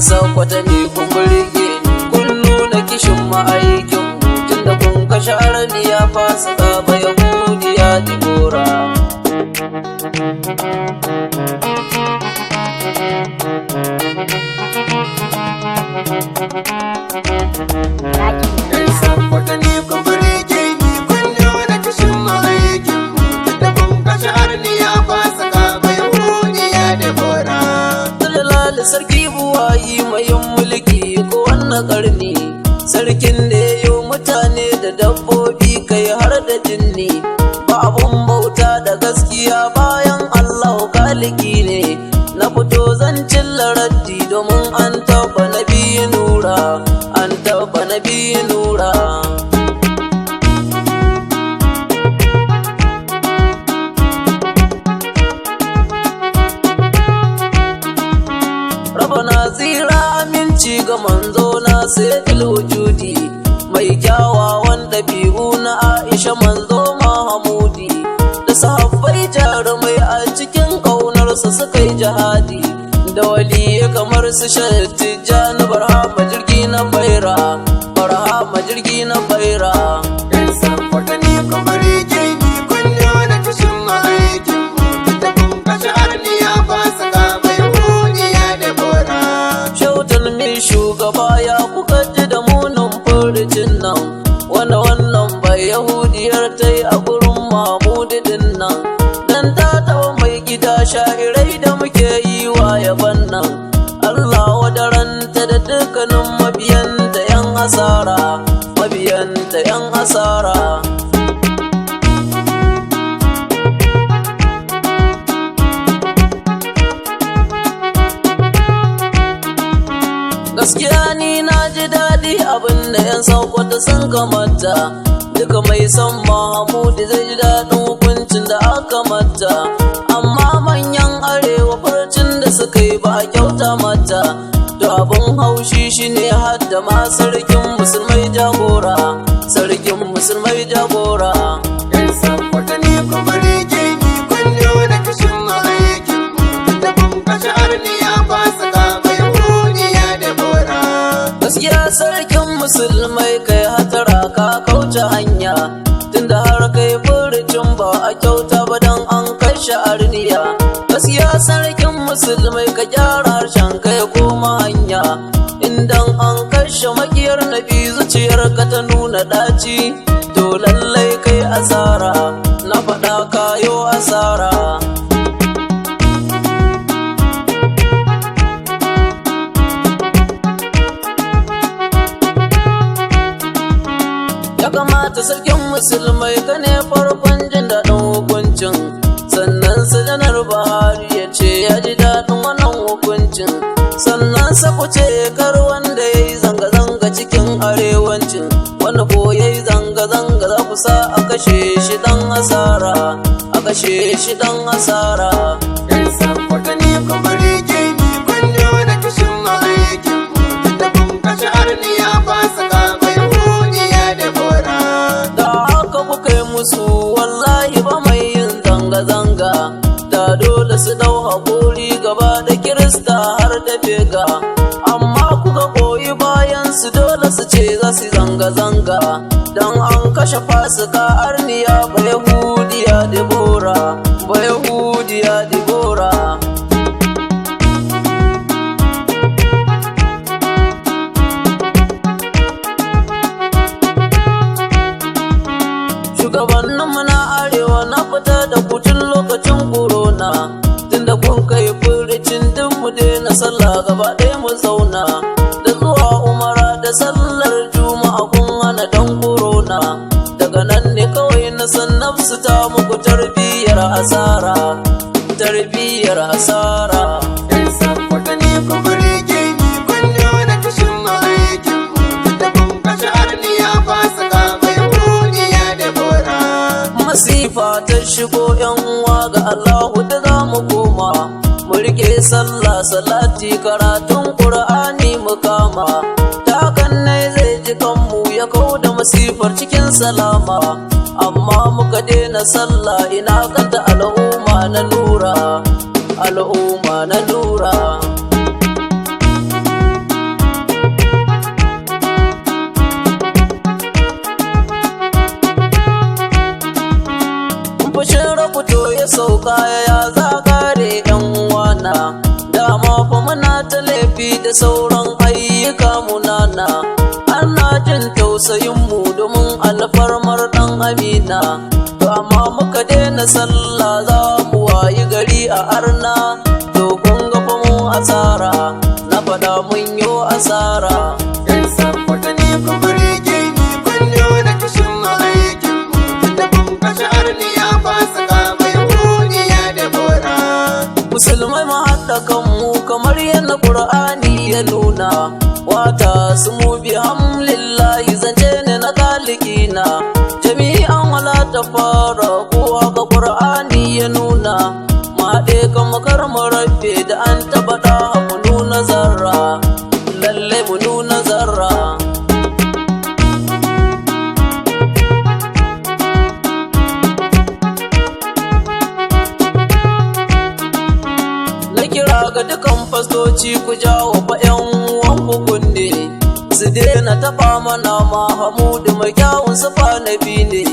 sakwata ne kun burge ni, kun nuna kishin ma'aikin mu, tunda kun kashe arniya fasika ba yahudiya Dibora. Yan sakwata ne kun burge ni, kun nuna kishin ma'aikin mu, tunda kun kashe arniya fasika ba yahudiya Dibora. Jalali sarki buwayi mayin mulki ko wannan karni, sarkin da ya yi mutane da dabbobi kai har da jinni, ba abun bauta da gaskiya bayan Allah kaliki ne. Na fito zan cilla raddi domin an taba nabi nura, an taba nabi nura. Rabana tsira aminci ga manzo na sayyidul wujudi, mai kyawawan ɗabi'u na Aisha manzo Mahamudi, da sahabbai jarumai a cikin ƙaunarsa suka yi jihadi, da waliye kamar su Tijjani Barhama jirgi na baira, Barhama jirgi na baira. Yan sakwata ne kun burge ni, kun nuna kishin ma'aikin mu, tunda kun kashe arniya fasika ba yahudiya Dibora. Shautan mai shugaba ya kuka ji da munin furucin nan, wannan bai yahudiyar ta yi a gurin Mahmudu din nan, dan ta taɓa mai gida sha'irai da muke yi wa yaban nan. Allah wadaranta da dukkanin mabiyanta 'yan asara, mabiyanta 'yan asara. Gaskiya ni na ji daɗi abinda 'yan sakwata sun kamata, duka mai son Mahamudu zai ji daɗin hukuncin da aka mata, amma manyan arewa farcin da suka yi ba a kyauta mata. To abin haushi shine hadda ma sarkin musulmai jagora, sarkin musulmai jagora. Yan sakwata ne kun burge ni, kun nuna kishin ma'aikin mu, tunda kun kashe arniya fasika ba yahudiya Dibora. Gaskiya sarkin musulmai kai hatara ka kauce hanya, tunda har kai furucin ba a kyauta ba dan an kashe arniya. Gaskiya sarkin musulmai ka gyara harshen kai koma hanya, indan an kashe makiyar nabi zuciyar ka ta nuna daci, to lallai kai asara, na faɗa kayo asara. Ya kamata sarkin musulmai ka ne farkon jin daɗin hukuncin, sannan janar Buhari ya ce ya ji daɗin wannan hukuncin, sannan sakuce kar wanda ya yi zanga-zanga cikin arewancin, wanda ko ya yi zanga-zanga za ku sa a kashe shi dan asara, a kashe shi dan asara. Yan sakwata ne kun burge ni, kun nuna kishin ma'aikin mu, tunda kun kashe arniya fasika ba yahudiya Dibora. Da haka kuka yi musu wallahi ba mai yin zanga-zanga, da dole su dau haƙuri gaba da Kirista har da fega, amma kuka koyi bayan su dole su ce za su zanga-zanga, don an kashe fasika arniya ba yahudiya Dibora, ba yahudiya Dibora. Shugabanninmu na arewa na fita da kutun lokacin korona, tunda kun kai furucin duk mu daina sallah gaba ɗaya mu zauna, da zuwa umara da sallar juma'a kun hana dan korona. Daga nan ne kawai na san nafsu ta muku tarbiyyar asara, tarbiyyar asara. Yan sakwata ne kun burge ni, kun nuna kishin ma'aikin mu, tunda kun kashe arniya fasika ba yahudiya Dibora. Masifa ta shigo 'yan uwa ga Allahu da za mu koma, mu rike sallah salati karatun Qur'ani mu kama, takan ne zai ji kanmu ya kauda masifar cikin salama. Amma muka daina sallah ina kanta al'umma na nura, al'umma na nura. fushin rabuto ya sauka ya zagare yan uwana, dama fa muna ta laifi da sauran ayyuka munana. Ana jin tausayin mu domin alfarmar dan amina, to amma muka daina sallah za mu wayi gari a arna. To kun ga fa mu asara, na faɗa mun yo asara. Yan sakwata ne ku burge ni kun nuna kishin aikin mu, tunda kun kashe arniya ba su kama yahudiya da bora. Musulmai mu haɗa kanmu kamar yadda Qur'ani ya nuna, wata su mu bi hamlillahi zance ne na kalikina. Jami'an wala ta fara ko haka Qur'ani ya nuna, mu haɗe kan makar mu rabbe da an tabbata mu nuna zarra, lalle mu nuna zarra. Na kira ga dukan fastoci ku jawo fa 'yan uwanku kunne, su daina taɓa mana Mahamudu mai kyawun sufa nabi ne.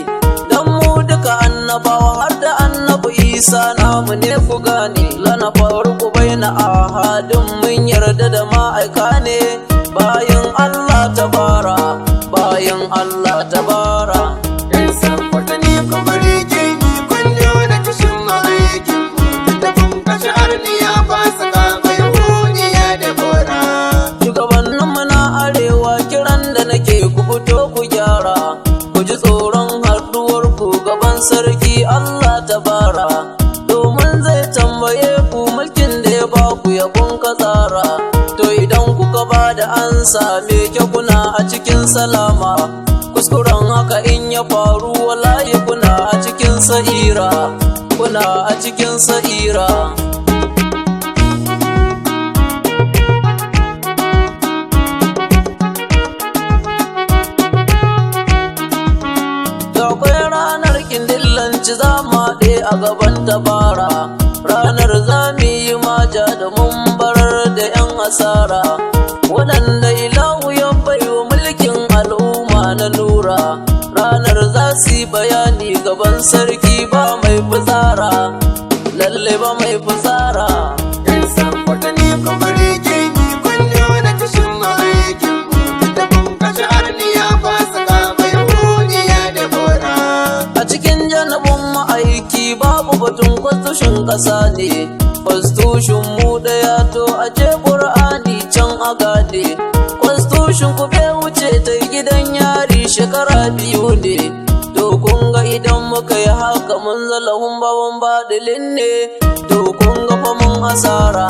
Dan mu duka annabawa har da annabi Isa namu ne ku gane, lana farko baina ahadin mun yarda da ma'aika ne. Bayan Allah tabara, bayan Allah tabara. Yan sakwata ne ku burge ni kun nuna kishin aikin mu, tunda kun kashe arniya ba su kama yahudiya da bora. Shugabanninmu na arewa kiran da nake ku fito ku gyara, ku ji tsoron haɗuwar ku gaban sarki Allah tabara, domin zai tambaye ku mulkin da ya ba ku ya kun tsara. To idan kuka ba da ansa me ke kuna a cikin salama, kuskuren haka in ya faru wallahi kuna a cikin sa'ira, kuna a cikin sa'ira. Akwai ranar kindillanci za mu haɗe a gaban tabara, ranar za mu yi maja da mun barar da 'yan asara, waɗanda ilahu ya baiwa mulkin al'umma na nura. Ranar za su yi bayani gaban sarki ba mai fitsara, lalle ba mai fitsara. Yan sakwata ne ku burge ni kun nuna kishin aikin mu, tunda kun kashe arniya ba su kama yahudiya da bora. A cikin janabin ma'aiki babu batun kwastushin ƙasa ne, kwastushin mu ɗaya to a ce Qur'ani can a gade. Kwastushin ku bai wuce ta gidan yari shekara 2 ne, to kun ga idan muka yi haka mun zalahun bawan baɗilin ne. To kun ga fa mun asara,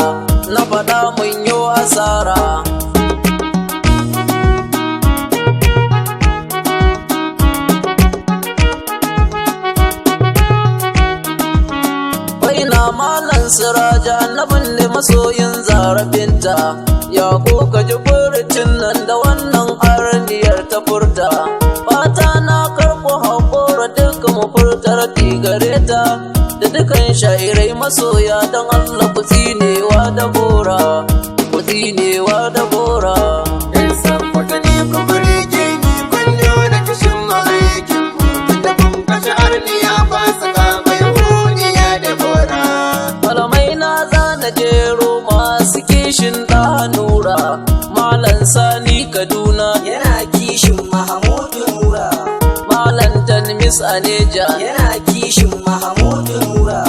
na faɗa mun yo asara. Baina malan siraja annabin ne masoyin zarafinta, ya ko ka ji furucin nan da wannan arniyar ta furta. Fata na karko haƙora duka mu furta rafi gare ta, da dukan sha'irai masoya don Allah ku tsinewa da bora, ku tsinewa da bora. Yan sakwata ne ku burge ni kun nuna kishin aikin mu, tunda kun kashe arniya ba su kama yahudiya da bora. Malamai na zana jero masu kishin ɗa nura, Malam Sani Kaduna yana kishin Mahamudu Nura, Malam Tanmis Aneja yana kishin Mahamudu Nura,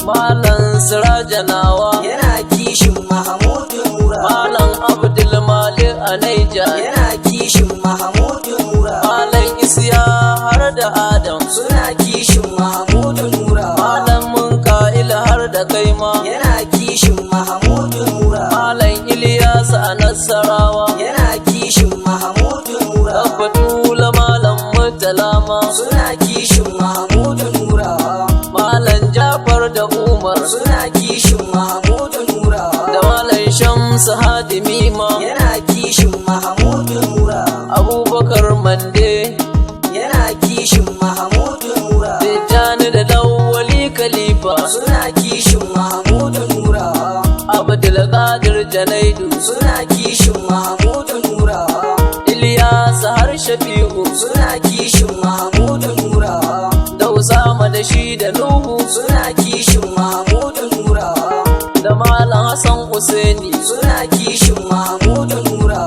Malam Sirajanawa yana kishin Mahamudu Nura, Malam Abdul Malik Aneja yana kishin Mahamudu Nura, Malam Isiya har da Adam suna kishin Mahamudu Nura, Malam Munka'il har da kaima yana kishin Mahamudu Nura, Malam Ilyas a Nasarawa yana kishin Mahamudu Nura, Abbatula Malam Murtalama suna kishin Mahamudu Nura, Malam Jafar da Umar suna kishin Mahamudu Nura, da Malam Shamsu Hadimi ma yana kishin Mahamudu Nura, Abubakar Mande yana kishin Mahamudu Nura, Tijjani da Lawali Khalifa suna kishin Mahamudu Nura, Abdulkadir Janaidu suna kishin Mahamudu Nura, Ilyas har Shafi'u suna kishin Mahamudu Nura, da Usama da shi da Nuhu suna kishin Mahmudu Nura. da Malam Hassan Husaini Suna kishin Mahmudu Nura.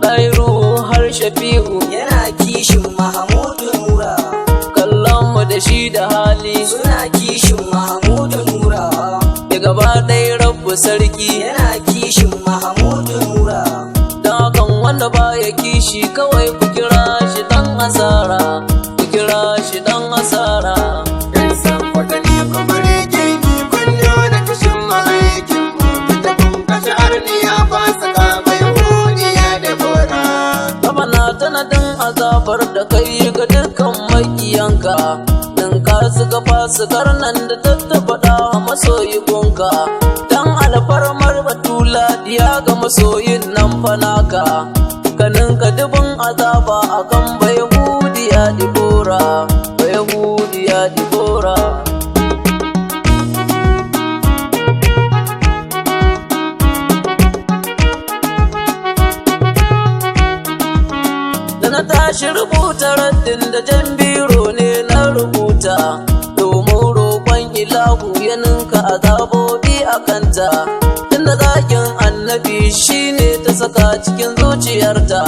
Ɗairu har Shafi'u Yana kishin Mahmudu Nura. Kallonmu da shi da hali Suna kishin Mahmudu Nura. da gaba ɗaya Rabbu Sarki Yana kishin Mahmudu Nura. don hakan wanda baya kishi kawai ku kira shi dan asara, ku kira shi dan asara. Yan sakwata ne kuma rege ni kun nuna kishin ma'aikin mu. Tunda kun kashe arniya fasa kama Yahudiya da Bora. Rabana tanadin azabar da kai ga dukkan makiyanka, din ka suka fasikar nan da tattafaɗa masoyi gunka, dan alfarmar batula diya ga masoyin nan fanaka, kaninka dubin azaba akan Bayahudiya Dibora, Bayahudiya Dibora. Da na tashi rubuta raddin da jan biro ne na rubuta, domin roƙon ilahu ya ninka azabobi a kanta, tunda zakin annabi shine ta saka cikin zuciyarta,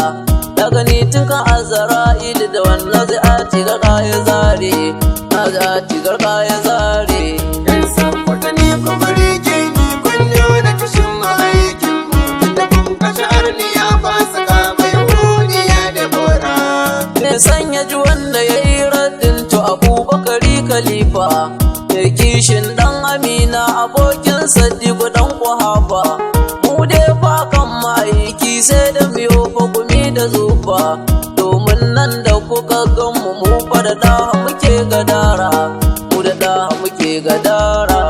ta gani tun kan azra'il da wannan zai ati garka ya zare, na zai ati garka ya zare. Yan sakwata ne kuma rege ni kun nuna kishin ma'aikin mu. Tunda kun kashe arniya fasa kama Yahudiya da Bora. Me sanya ji wanda ya yi raddin to Abubakari Khalifa, mai kishin dan Amina abokin Sadiku dan Kuhafa, mu dai fa kan ma'aiki sai da miyo fa gumi da zufa, domin nan da kuka gan mu fa da da muke gadara, mu da da muke gadara.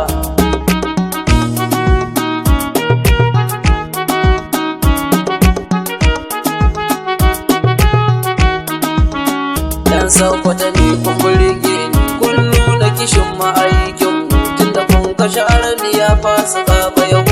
Yan sakwata ne kun burge ni kun nuna kishin ma'aikin mu, tunda kun kashe arniya fasa kaba yau